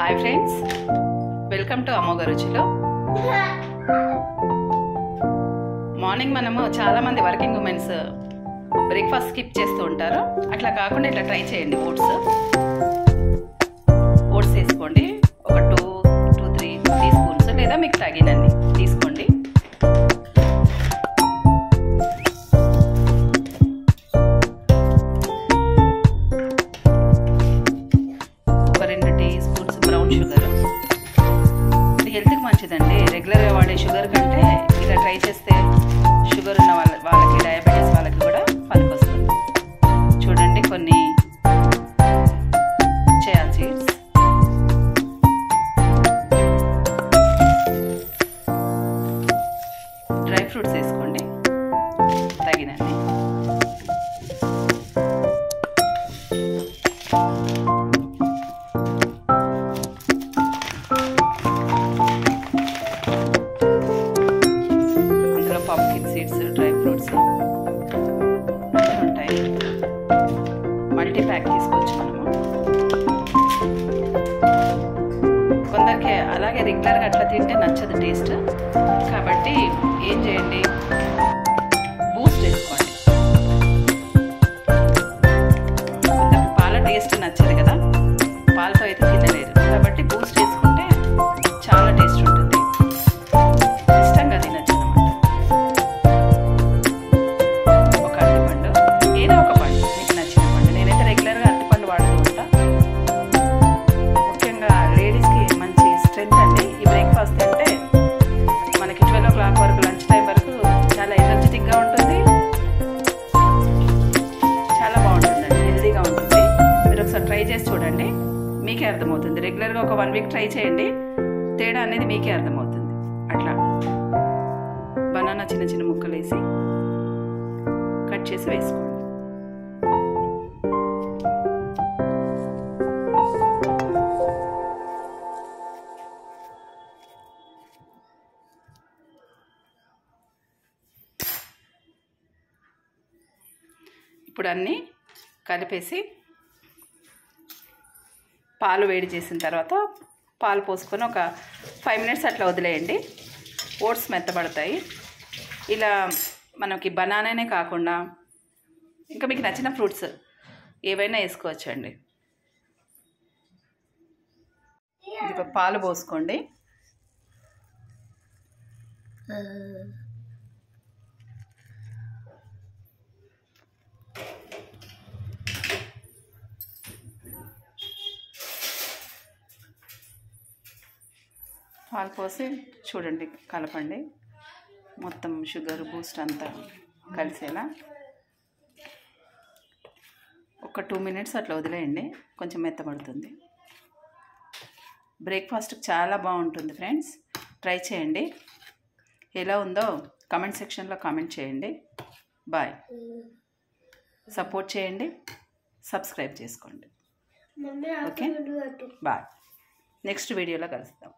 Hi friends, welcome to అమ్మోగ రుచిలో. Morning మనము చాలామంది వర్కింగ్ ఉమెన్స్ బ్రేక్ఫాస్ట్ స్కిప్ చేస్తూ ఉంటారు. అట్లా కాకుండా ఇట్లా ట్రై చేయండి. ఓట్స్ వేసుకోండి. ఒక 2-3 టీ స్పూన్స్ లేదా మీకు తగినన్ని తీసుకోండి. ఒక 2 టీ స్పూన్స్ బ్రౌన్ షుగర్. ఇది హెల్త్కి మంచిదండి. రెగ్యులర్గా వాడే షుగర్ కంటే ఇలా ట్రై చేస్తే షుగర్ ఉన్న వాళ్ళకి డయాబెటీస్ వాళ్ళకి కూడా పనికొస్తుంది. చూడండి, కొన్ని చియా సీడ్స్, డ్రై ఫ్రూట్స్ వేసుకోండి తగినన్ని. అందులో పంకిన్ సీడ్స్, డ్రై ఫ్రూట్స్ అన్నీ ఉంటాయి. మల్టీ ప్యాక్ తీసుకోవచ్చు మనము. కొందరికి అలాగే రెగ్యులర్గా అట్లా తింటే నచ్చదు టేస్ట్. కాబట్టి ఏం చేయండి, బూస్ట్ వేసుకోండి. కొందరికి పాల టేస్ట్ నచ్చదు కదా, పాలతో అయితే తినలేరు. కాబట్టి బూస్ట్ వేసుకుంటే చాలా టేస్ట్ ఉంటుంది, ఇష్టంగా తినచ్చు అన్నమాట. ఒక అరటిపండు, ఏదో ఒక పండు మీకు నచ్చిన పండు. నేనైతే రెగ్యులర్గా అరటిపండు వాడుతూ ఉంటా. ముఖ్యంగా లేడీస్కి మంచి స్ట్రెంత్ అండి. ఈ బ్రేక్ఫాస్ట్ అంటే మనకి 12 o'clock వరకు, లంచ్ టైం వరకు చాలా ఎనర్జెటిక్గా ఉంటుంది, చాలా బాగుంటుందండి, హెల్తీగా ఉంటుంది. మీరు ఒకసారి ట్రై చేసి చూడండి, మీకే అర్థమవుతుంది. రెగ్యులర్గా ఒక 1 week ట్రై చేయండి, తేడా అనేది మీకే అర్థమవుతుంది. అట్లా బనానా చిన్న చిన్న ముక్కలు వేసి కట్ చేసి వేసుకోండి. ఇప్పుడు అన్నీ కలిపేసి పాలు వేడి చేసిన తర్వాత పాలు పోసుకొని ఒక 5 minutes అట్లా వదిలేయండి. ఓట్స్ మెత్తబడతాయి. ఇలా మనకి బనానానే కాకుండా ఇంకా మీకు నచ్చిన ఫ్రూట్స్ ఏవైనా వేసుకోవచ్చండి. ఇది పాలు పోసుకోండి. పాలు పోసి చూడండి, కలపండి. మొత్తం షుగర్, బూస్ట్ అంతా కలిసేలా ఒక 2 minutes అట్లా వదిలేయండి, కొంచెం మెత్తబడుతుంది. బ్రేక్ఫాస్ట్కి చాలా బాగుంటుంది ఫ్రెండ్స్, ట్రై చేయండి. ఎలా ఉందో కామెంట్ సెక్షన్లో కామెంట్ చేయండి. బాయ్. సపోర్ట్ చేయండి, సబ్స్క్రైబ్ చేసుకోండి. Okay, bye. నెక్స్ట్ వీడియోలో కలుస్తాం.